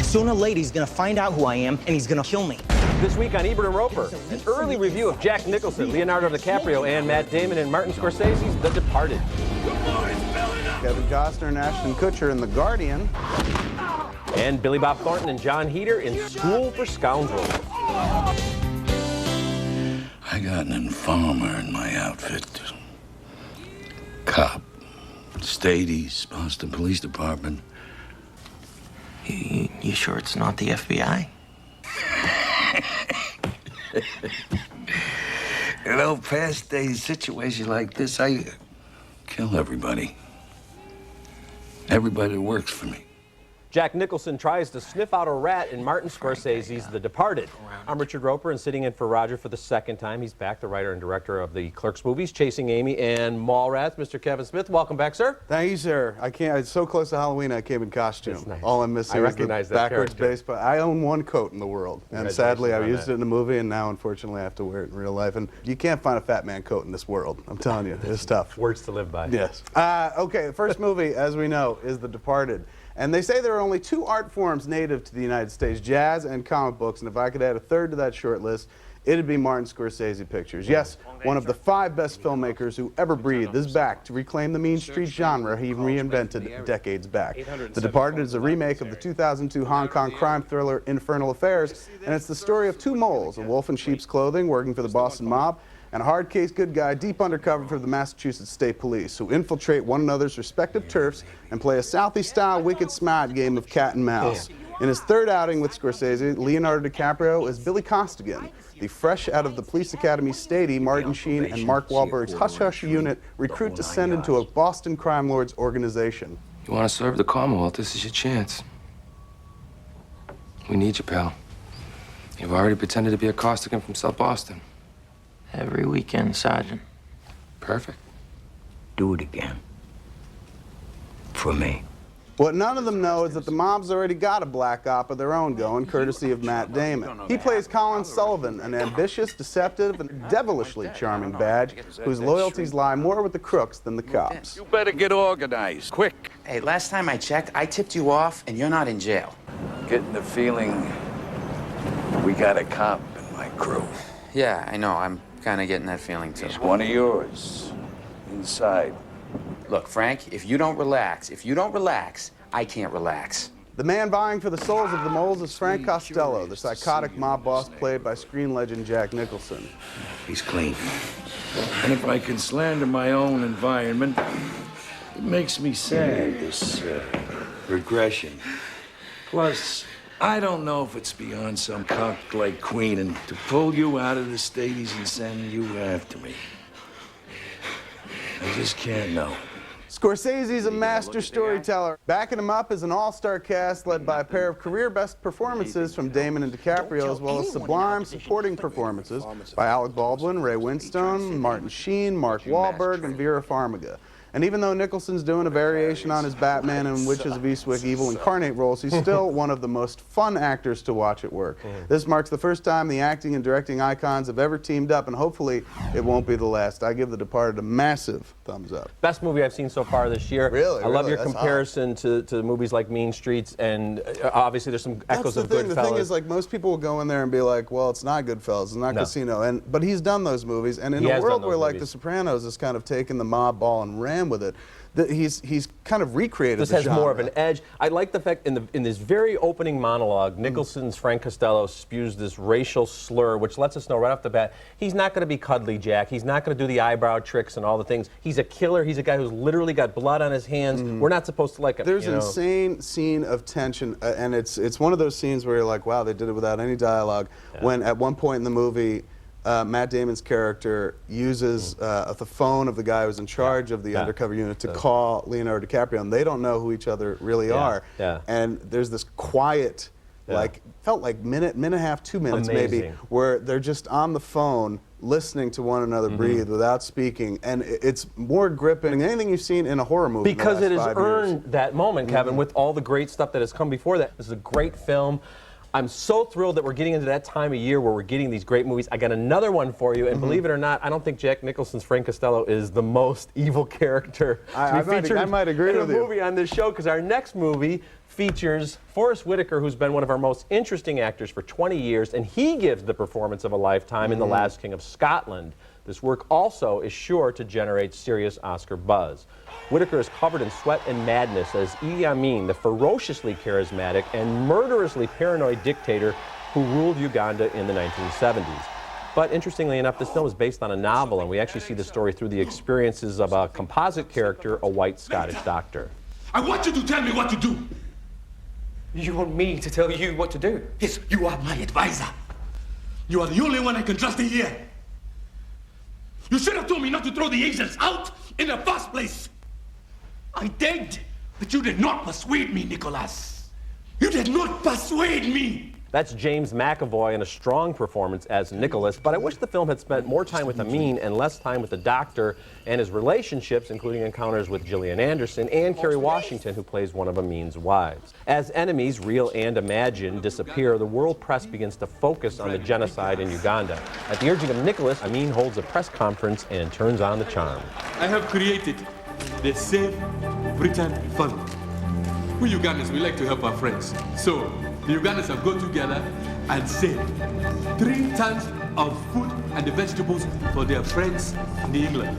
Sooner or later, he's gonna find out who I am, and he's gonna kill me. This week on Ebert and Roeper, an early review of Jack Nicholson, Leonardo DiCaprio, and Matt Damon and Martin Scorsese's The Departed. Kevin Costner and Ashton Kutcher in The Guardian. And Billy Bob Thornton and John Heder in School for Scoundrels. I got an informer in my outfit. Cop. Stades, Boston Police Department. You sure it's not the FBI? You know, past days, situations like this, I kill everybody. Everybody that works for me. Jack Nicholson tries to sniff out a rat in Martin Scorsese's The Departed. I'm Richard Roeper, and sitting in for Roger for the second time. He's back, the writer and director of the Clerks movies, Chasing Amy and Mallrats. Mr. Kevin Smith, welcome back, sir. Thank you, sir. I can't. It's so close to Halloween. I came in costume. Nice. All I'm missing is the backwards base. But I own one coat in the world, and sadly, I used it in the movie, and now, unfortunately, I have to wear it in real life. And you can't find a fat man coat in this world. I'm telling you, it's tough. Words to live by. Yes. Okay. The first movie, as we know, is The Departed. And they say there are only two art forms native to the United States, jazz and comic books. And if I could add a third to that short list, it'd be Martin Scorsese Pictures. Yes, one of the 5 best filmmakers who ever breathed is back to reclaim the mean street genre he reinvented decades back. The Departed is a remake of the 2002 Hong Kong crime thriller Infernal Affairs, and it's the story of two moles, a wolf in sheep's clothing working for the Boston mob, and a hard-case good guy deep undercover for the Massachusetts State Police, who infiltrate one another's respective turfs and play a Southie-style wicked smart game of cat and mouse. In his third outing with Scorsese, Leonardo DiCaprio is Billy Costigan, the fresh out of the police academy Stady, Martin Sheen, and Mark Wahlberg's hush-hush unit recruit to send into a Boston crime lord's organization. You want to serve the Commonwealth, this is your chance. We need you, pal. You've already pretended to be a Costigan from South Boston. Every weekend, Sergeant. Perfect. Do it again. For me. What none of them know is that the mob's already got a black op of their own going, courtesy of Matt Damon. He plays Colin Sullivan, an ambitious, deceptive, and devilishly charming badge whose loyalties lie more with the crooks than the cops. You better get organized, quick. Hey, last time I checked, I tipped you off, and you're not in jail. Getting the feeling we got a cop in my crew. Yeah, I know. I'm kind of getting that feeling, too. He's one of yours. Inside. Look, Frank, if you don't relax, I can't relax. The man vying for the souls of the moles is Frank Costello, the psychotic mob boss played by screen legend Jack Nicholson. He's clean. And if I can slander my own environment, it makes me sad, this regression. Plus, I don't know if it's beyond some cock like Queenan to pull you out of the Stadies and send you after me. I just can't know. Scorsese's a master storyteller. Backing him up is an all-star cast led by a pair of career-best performances from Damon and DiCaprio, as well as sublime supporting performances by Alec Baldwin, Ray Winstone, Martin Sheen, Mark Wahlberg, and Vera Farmiga. And even though Nicholson's doing a variation on his Batman and Witches of Eastwick evil incarnate roles, he's still one of the most fun actors to watch at work. This marks the first time the acting and directing icons have ever teamed up, and hopefully it won't be the last. I give The Departed a massive thumbs up. Best movie I've seen so far this year. Really? I love your comparison to movies like Mean Streets, and obviously there's some echoes of Goodfellas. The thing is, like, most people will go in there and be like, well, it's not Goodfellas, it's not Casino, but he's done those movies, and in a world where, like, The Sopranos has kind of taken the mob ball and ran with it, he's kind of recreated this the has genre. More of an edge. I like the fact in this very opening monologue, Nicholson's Frank Costello spews this racial slur, which lets us know right off the bat he's not going to be cuddly Jack. He's not going to do the eyebrow tricks and all the things. He's a killer. He's a guy who's literally got blood on his hands. We're not supposed to like him. There's an insane scene of tension, and it's one of those scenes where you're like, wow, they did it without any dialogue. When at one point in the movie, Matt Damon's character uses the phone of the guy who's in charge of the undercover unit to call Leonardo DiCaprio, and they don't know who each other really are. And there's this quiet, like, felt like minute and a half, 2 minutes maybe, where they're just on the phone listening to one another breathe without speaking, and it's more gripping than anything you've seen in a horror movie. Because it has earned that moment, Kevin, with all the great stuff that has come before that. This is a great film. I'm so thrilled that we're getting into that time of year where we're getting these great movies. I got another one for you, and believe it or not, I don't think Jack Nicholson's Frank Costello is the most evil character to be featured I might agree in a with you. movie on this show, because our next movie features Forrest Whitaker, who's been one of our most interesting actors for 20 years, and he gives the performance of a lifetime in The Last King of Scotland. This work also is sure to generate serious Oscar buzz. Whitaker is covered in sweat and madness as Idi Amin, the ferociously charismatic and murderously paranoid dictator who ruled Uganda in the 1970s. But interestingly enough, this film is based on a novel, and we actually see the story through the experiences of a composite character, a white Scottish doctor. I want you to tell me what to do. You want me to tell you what to do? Yes, you are my advisor. You are the only one I can trust in here. You should have told me not to throw the Asians out in the first place. I did, but you did not persuade me, Nicholas. You did not persuade me. That's James McAvoy in a strong performance as Nicholas, but I wish the film had spent more time with Amin and less time with the doctor and his relationships, including encounters with Gillian Anderson and Kerry Washington, who plays one of Amin's wives. As enemies, real and imagined, disappear, the world press begins to focus on the genocide in Uganda. At the urging of Nicholas, Amin holds a press conference and turns on the charm. I have created the Save Britain Fund. We Ugandans, we like to help our friends. So, the Ugandans have got together and saved 3 tons of food and the vegetables for their friends in England.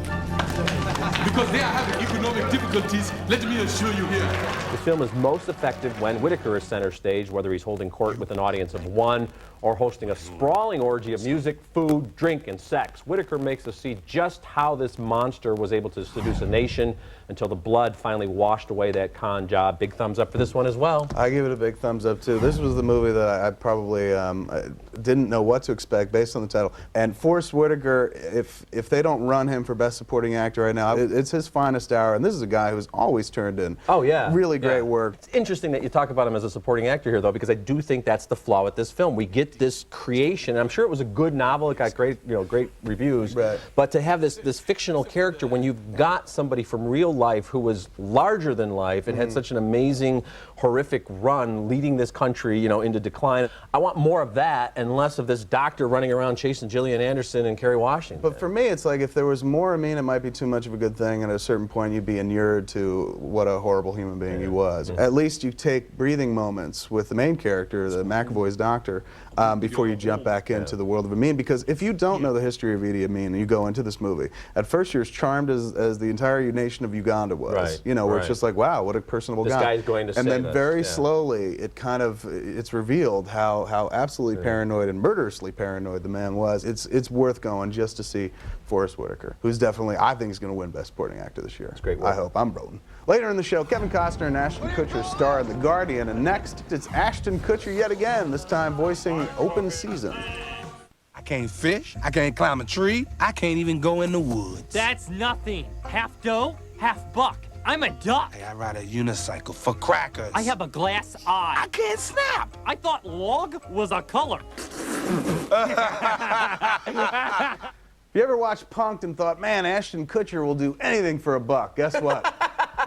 Because they are having economic difficulties, let me assure you here. The film is most effective when Whitaker is center stage, whether he's holding court with an audience of one or hosting a sprawling orgy of music, food, drink, and sex. Whitaker makes us see just how this monster was able to seduce a nation until the blood finally washed away that con job. Big thumbs up for this one as well. I give it a big thumbs up too. This was the movie that I probably didn't know what to expect based on the title. And Forrest Whitaker, if they don't run him for Best Supporting Actor right now, it's his finest hour. And this is a guy who's always turned in really great work. It's interesting that you talk about him as a supporting actor here, though, because I do think that's the flaw with this film. We get this creation, and I'm sure it was a good novel. It got great reviews. Right. But to have this fictional character, when you've got somebody from real life who was larger than life and had such an amazing, horrific run leading this country, into decline. I want more of that and less of this doctor running around chasing Gillian Anderson and Kerry Washington. But for me, it's like if there was more Amin, it might be too much of a good thing, and at a certain point you'd be inured to what a horrible human being he was. At least you take breathing moments with the main character, the McAvoy's doctor, before you jump back into the world of Amin. Because if you don't know the history of Idi Amin and you go into this movie, at first you're as charmed as the entire nation of Uganda was. Where it's just like, wow, what a personable guy. This guy's going to and save then us. very slowly, it's revealed how absolutely paranoid and murderously paranoid the man was. It's worth going just to see Forrest Whitaker, who's definitely, I think, is going to win Best Supporting Actor this year. It's great work. I hope. I'm voting. Later in the show, Kevin Costner and Ashton Kutcher star in The Guardian, and next, it's Ashton Kutcher yet again, this time voicing Open Season. I can't fish, I can't climb a tree, I can't even go in the woods. That's nothing. Half dough, half buck. I'm a duck. Hey, I ride a unicycle for crackers. I have a glass eye. I can't snap. I thought log was a color. If you ever watched Punk'd and thought, man, Ashton Kutcher will do anything for a buck, guess what?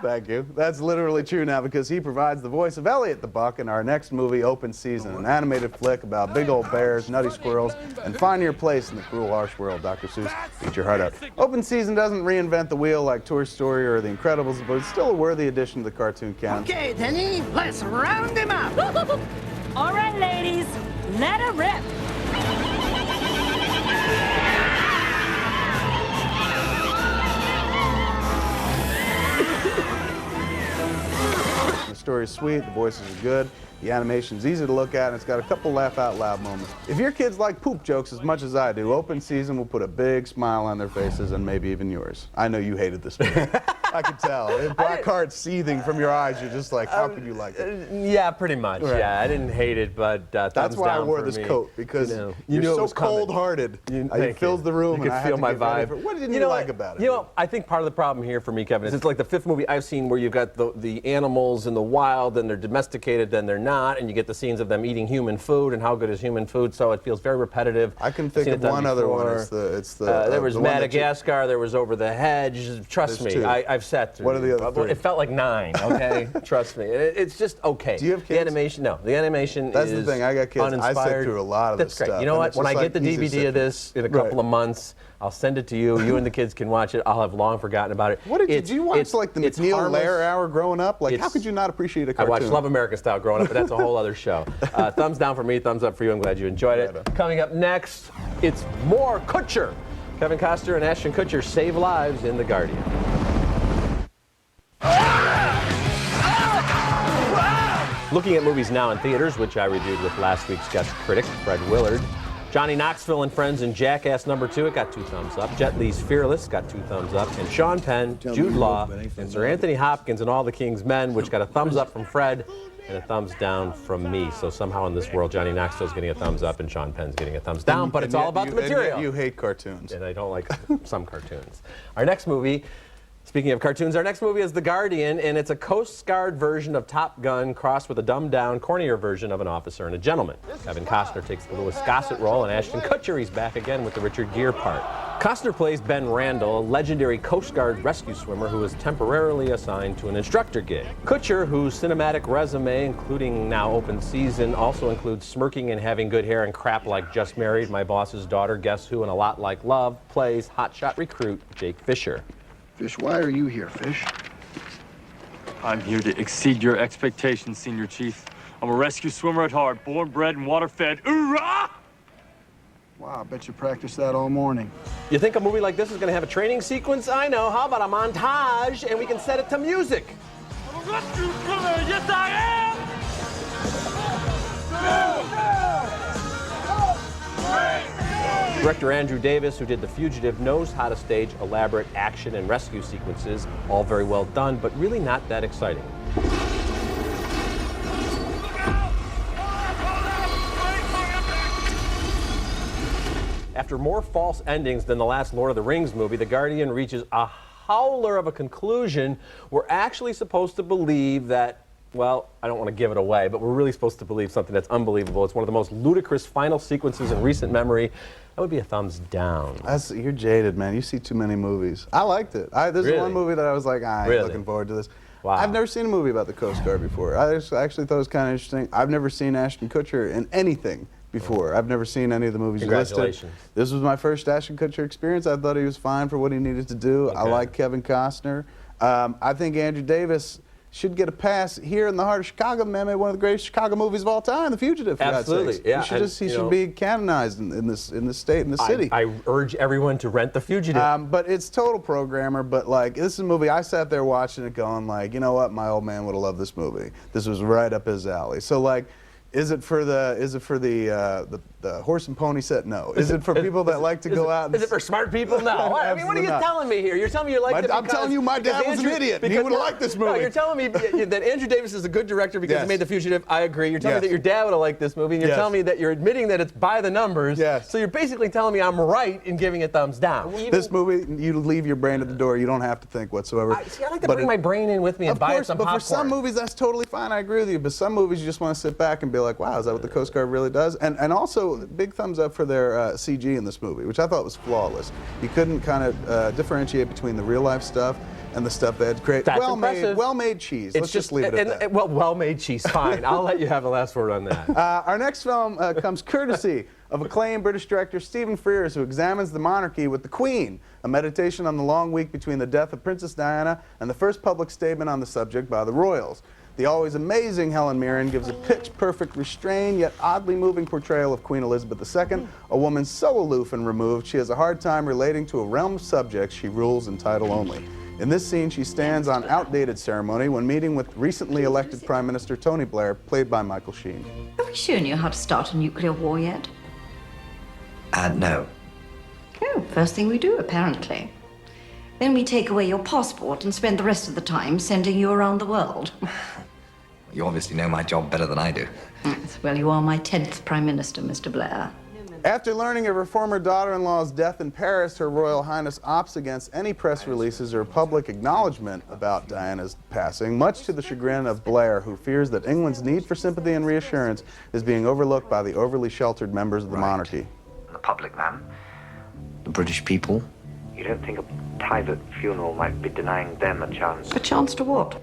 Thank you. That's literally true now because he provides the voice of Elliot the Buck in our next movie, Open Season, an animated flick about big old bears, nutty squirrels, and finding your place in the cruel, harsh world. Dr. Seuss, eat your heart out. Open Season doesn't reinvent the wheel like Toy Story or The Incredibles, but it's still a worthy addition to the cartoon canon. Okay, Denny, let's round him up. All right, ladies, let her rip. The story's sweet, the voices are good, the animation's easy to look at, and it's got a couple laugh-out-loud moments. If your kids like poop jokes as much as I do, Open Season will put a big smile on their faces, and maybe even yours. I know you hated this movie. I could tell. Black heart seething from your eyes, you're just like, how could you like it? Yeah, pretty much. Right. Yeah, I didn't hate it, but thumbs That's why I down wore for this me. coat, because You you're knew it so was coming. cold-hearted. It Thank fills you. the room, You and could I had feel to my get ready vibe. for it. What didn't you like about it? I think part of the problem here for me, Kevin, is it's like the fifth movie I've seen where you've got the animals in the wild, and they're domesticated, then they're not, and you get the scenes of them eating human food, and how good is human food, so it feels very repetitive. I can think of one other one. It's the there was the one that Madagascar, there was Over the Hedge. Trust There's me, two. I've I've sat through. What are the other Well, 3? It felt like 9, okay? Trust me. It's just okay. Do you have kids? The animation, no. The animation That's is the thing. I got kids. uninspired. I sit through a lot of That's this great. stuff. You know and what? it's When I just get the like easy DVD of this in a couple of months, I'll send it to you. You and the kids can watch it. I'll have long forgotten about it. What did you watch? Like the McNeil Lair Hour growing up? Like, how could you not appreciate a cartoon? I watched Love American Style growing up, but that's a whole other show. Thumbs down for me, thumbs up for you. I'm glad you enjoyed it. Coming up next, it's more Kutcher. Kevin Costner and Ashton Kutcher save lives in The Guardian. Looking at movies now in theaters, which I reviewed with last week's guest critic, Fred Willard. Johnny Knoxville and Friends and Jackass #2, it got 2 thumbs up. Jet Li's Fearless got 2 thumbs up. And Sean Penn, Jude Law, and Sir Anthony Hopkins and All the King's Men, which got a thumbs up from Fred and a thumbs down from me. So somehow in this world, Johnny Knoxville's getting a thumbs up and Sean Penn's getting a thumbs down, but it's all about the material. You hate cartoons. And I don't like some cartoons. Our next movie, speaking of cartoons, our next movie is The Guardian, and it's a Coast Guard version of Top Gun crossed with a dumbed-down, cornier version of An Officer and a Gentleman. Kevin Costner takes the Louis Gossett role, and Ashton Kutcher, he's back again with the Richard Gere part. Costner plays Ben Randall, a legendary Coast Guard rescue swimmer who is temporarily assigned to an instructor gig. Kutcher, whose cinematic resume, including now Open Season, also includes smirking and having good hair and crap like Just Married, My Boss's Daughter, Guess Who, and A Lot Like Love, plays hotshot recruit Jake Fisher. Fish, why are you here, Fish? I'm here to exceed your expectations, Senior Chief. I'm a rescue swimmer at heart, born, bred, and water-fed. Hoorah! Wow, I bet you practiced that all morning. You think a movie like this is going to have a training sequence? I know. How about a montage, and we can set it to music? I'm a rescue swimmer, yes I am! Director Andrew Davis, who did The Fugitive, knows how to stage elaborate action and rescue sequences. All very well done, but really not that exciting. After more false endings than the last Lord of the Rings movie, The Guardian reaches a howler of a conclusion. We're actually supposed to believe that, well, I don't want to give it away, but we're really supposed to believe something that's unbelievable. It's one of the most ludicrous final sequences in recent memory. That would be a thumbs down. You're jaded, man. You see too many movies. I liked it. This is one movie that I was like, I ain't looking forward to this. Wow. I've never seen a movie about the Coast Guard before. I actually thought it was kind of interesting. I've never seen Ashton Kutcher in anything before. I've never seen any of the movies you listed. Congratulations. This was my first Ashton Kutcher experience. I thought he was fine for what he needed to do. Okay. I like Kevin Costner. I think Andrew Davis should get a pass here in the heart of Chicago. Man made one of the greatest Chicago movies of all time, The Fugitive. For Absolutely, God's sakes. yeah. He should be canonized in this state, in this city. I urge everyone to rent The Fugitive. But it's total programmer. But like, this is a movie I sat there watching it, going like, you know what, my old man would have loved this movie. This was right up his alley. So like, is it for the horse and pony set? No. Is it for people that like to go out? And Is it for smart people? No. I mean, what are you telling me here? You're telling me you liked it because... I'm telling you, my dad was an idiot. He would have liked this movie. No, you're telling me that Andrew Davis is a good director because he made The Fugitive. I agree. You're telling me that your dad would have liked this movie, and you're telling me that you're admitting that it's by the numbers. Yes. So you're basically telling me I'm right in giving it thumbs down. This movie, you leave your brain at the door. You don't have to think whatsoever. I like to bring my brain in with me and buy some popcorn. But for some movies, that's totally fine. I agree with you. But some movies, you just want to sit back and be like, wow, is that what the Coast Guard really does? And also, big thumbs up for their CG in this movie, which I thought was flawless. You couldn't kind of differentiate between the real life stuff and the stuff they had to create. That's well-made cheese. Let's just leave it at that. Well-made cheese, fine. I'll let you have the last word on that. Our next film comes courtesy of acclaimed British director Stephen Frears, who examines the monarchy with The Queen, a meditation on the long week between the death of Princess Diana and the first public statement on the subject by the royals. The always amazing Helen Mirren gives a pitch-perfect, restrained, yet oddly moving portrayal of Queen Elizabeth II, a woman so aloof and removed she has a hard time relating to a realm of subjects she rules in title only. In this scene, she stands on outdated ceremony when meeting with recently elected Prime Minister Tony Blair, played by Michael Sheen. Have we shown you how to start a nuclear war yet? No. Oh, first thing we do, apparently. Then we take away your passport and spend the rest of the time sending you around the world. You obviously know my job better than I do. Yes, well, you are my 10th Prime Minister, Mr. Blair. After learning of her former daughter-in-law's death in Paris, Her Royal Highness opts against any press releases or public acknowledgement about Diana's passing, much to the chagrin of Blair, who fears that England's need for sympathy and reassurance is being overlooked by the overly sheltered members of the monarchy. The public, man. The British people. You don't think a private funeral might be denying them a chance? A chance to what?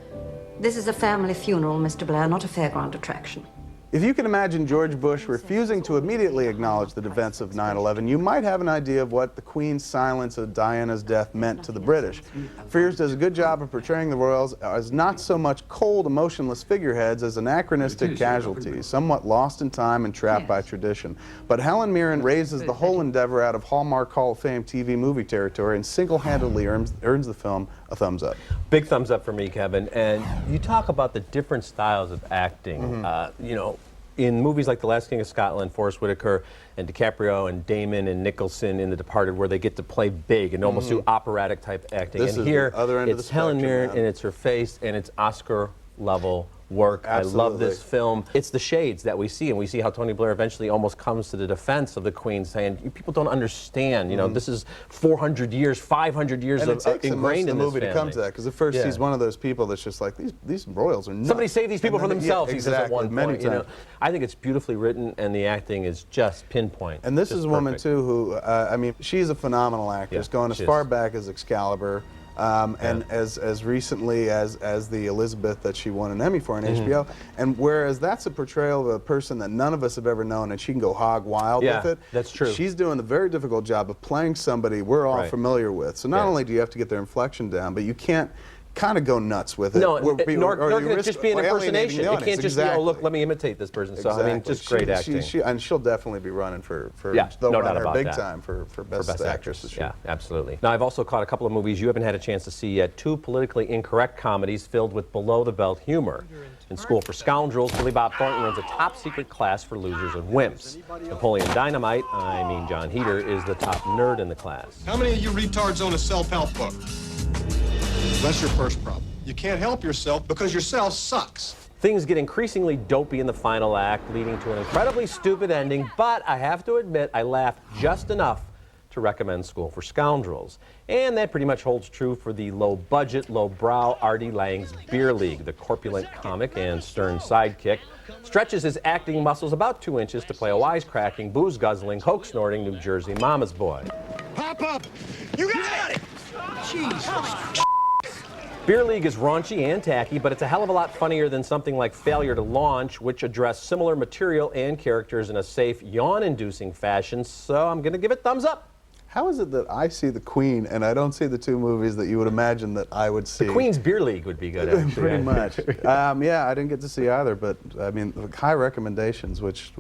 This is a family funeral, Mr. Blair, not a fairground attraction. If you can imagine George Bush refusing to immediately acknowledge the events of 9/11, you might have an idea of what the Queen's silence of Diana's death meant to the British. Frears does a good job of portraying the royals as not so much cold, emotionless figureheads as anachronistic casualties, somewhat lost in time and trapped by tradition. But Helen Mirren raises the whole endeavor out of Hallmark Hall of Fame TV movie territory and single-handedly earns the film a thumbs up. Big thumbs up for me, Kevin. And you talk about the different styles of acting. You know, in movies like The Last King of Scotland, Forrest Whitaker and DiCaprio and Damon and Nicholson in The Departed, where they get to play big and almost do operatic type acting. This and is here, the other end of the it's Helen spectrum, Mirren man. and it's her face and it's Oscar level work. Absolutely. I love this film. It's the shades that we see, and we see how Tony Blair eventually almost comes to the defense of the Queen, saying, "You people don't understand. You know, this is 400 years, 500 years And of it takes ingrained the in this movie to come to that, because at first Yeah. he's one of those people that's just like, these royals are nuts. Somebody save these people And from then- themselves, yeah, he says at one many point. You know, times. I think it's beautifully written, and the acting is just pinpoint. And this Just is a woman, perfect. too, who, I mean, she's a phenomenal actress, Yeah, going as she far is. back as Excalibur, and as recently as the Elizabeth that she won an Emmy for on HBO. And whereas that's a portrayal of a person that none of us have ever known, and she can go hog wild Yeah, with it, that's true. she's doing the very difficult job of playing somebody we're all Right. familiar with. So not Yeah. only do you have to get their inflection down, but you can't kind of go nuts with it. No, Or nor you can it risk just be an alienating impersonation. the It audience. can't just be, oh, Exactly. look, let me imitate this person. So, I mean, just great acting. And she'll definitely be running for Yeah, they'll no run doubt her about big that. time for best actress this year. Yeah, absolutely. Now, I've also caught a couple of movies you haven't had a chance to see yet. Two politically incorrect comedies filled with below-the-belt humor. In School for Scoundrels, Billy Bob Thornton runs a top-secret class for losers and wimps. Napoleon Dynamite, I mean John Heater, is the top nerd in the class. How many of you retards own a self-help book? That's your first problem. You can't help yourself because yourself sucks. Things get increasingly dopey in the final act, leading to an incredibly stupid ending, but I have to admit I laughed just enough to recommend School for Scoundrels. And that pretty much holds true for the low-budget, low-brow Artie Lang's Beer League. The corpulent comic and stern sidekick stretches his acting muscles about 2 inches to play a wisecracking, booze-guzzling, coke-snorting New Jersey mama's boy. Pop up! You got it! Jesus. Beer League is raunchy and tacky, but it's a hell of a lot funnier than something like Failure to Launch, which addressed similar material and characters in a safe, yawn-inducing fashion, so I'm going to give it thumbs up. How is it that I see The Queen and I don't see the two movies that you would imagine that I would see? The Queen's Beer League would be good, actually. Pretty much. Yeah, I didn't get to see either, but I mean, high recommendations, which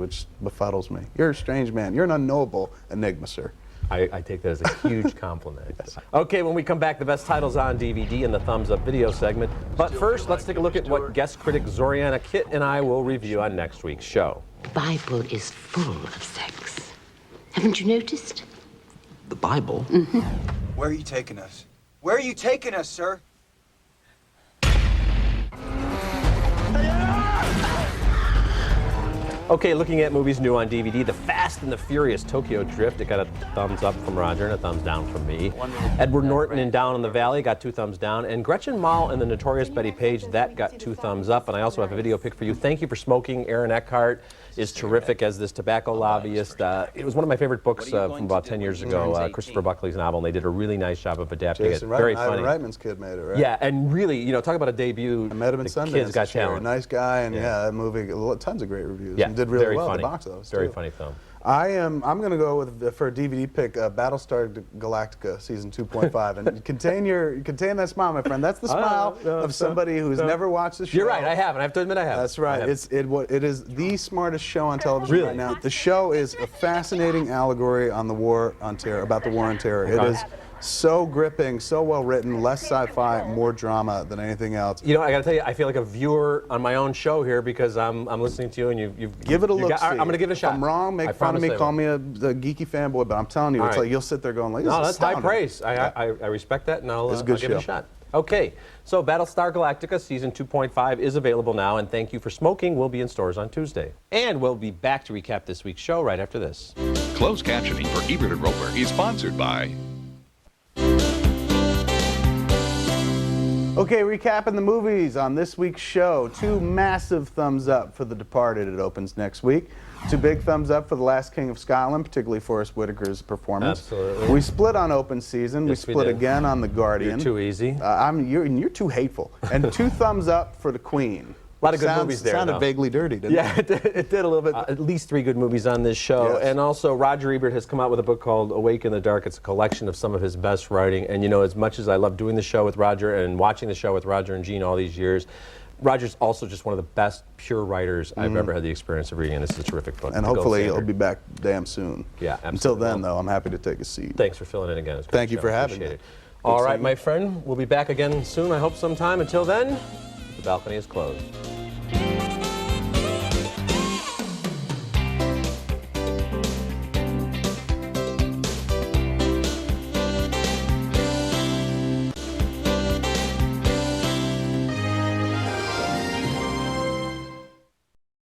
befuddles me. You're a strange man. You're an unknowable enigma, sir. I take that as a huge compliment. Okay, when we come back, the best titles on DVD in the Thumbs Up video segment. But first, let's take a look at what guest critic Zoriana Kitt and I will review on next week's show. The Bible is full of sex. Haven't you noticed? The Bible? Mm-hmm. Where are you taking us? Where are you taking us, sir? Okay, looking at movies new on DVD, The Fast and the Furious Tokyo Drift, it got a thumbs up from Roger and a thumbs down from me. Edward Norton in Down in the Valley got 2 thumbs down, and Gretchen Mol and the Notorious Betty Page, that got 2 thumbs up. And I also have a video pick for you. Thank You for Smoking. Aaron Eckhart is terrific as this tobacco lobbyist. It was one of my favorite books from about 10 years ago, Christopher Buckley's novel, and they did a really nice job of adapting Jason it. Very Ivan funny. Reitman's kid made it, right? Yeah, and really, you know, talk about a debut. I met him in Sundance. Kids got this year. talent. Nice guy, and yeah, that movie, tons of great reviews. Yeah, and did really very well funny. at the box office. Very too. funny film. I'm going to go with, for a DVD pick, Battlestar Galactica season 2.5, and contain that smile, my friend. That's the smile of somebody who's never watched the show. You're right. I haven't. I have to admit I haven't. That's right. It is the smartest show on television right now. The show is a fascinating allegory on the war on terror, about the war on terror. It is so gripping, so well written, less sci-fi, more drama than anything else. You know, I got to tell you, I feel like a viewer on my own show here because I'm listening to you and you've give it a look. I'm going to give it a shot. If I'm wrong, make fun of me, call me a geeky fanboy, but I'm telling you, it's like you'll sit there going like, this no, is that's high astounding. praise. I respect that, and I'll give it a show. shot. Okay, so Battlestar Galactica Season 2.5 is available now, and Thank You for Smoking will be in stores on Tuesday. And we'll be back to recap this week's show right after this. Closed captioning for Ebert and Roeper is sponsored by... Okay, recapping the movies on this week's show. 2 massive thumbs up for The Departed. It opens next week. 2 big thumbs up for The Last King of Scotland, particularly Forrest Whitaker's performance. Absolutely. We split on open season. Yes, we split did. again on The Guardian. You're too easy. You're too hateful. And 2 thumbs up for The Queen. A lot of good movies there, Sounded though. vaguely dirty, didn't Yeah, it did a little bit. At least 3 good movies on this show. Yes. And also, Roger Ebert has come out with a book called Awake in the Dark. It's a collection of some of his best writing. And, you know, as much as I love doing the show with Roger and watching the show with Roger and Gene all these years, Roger's also just one of the best pure writers I've ever had the experience of reading, and this is a terrific book. And hopefully he'll be back damn soon. Yeah, absolutely. Until then, though, I'm happy to take a seat. Thanks for filling in again. It's a great Thank you show. for having Appreciate me. it. All right, my friend, we'll be back again soon, I hope sometime. Until then, the balcony is closed.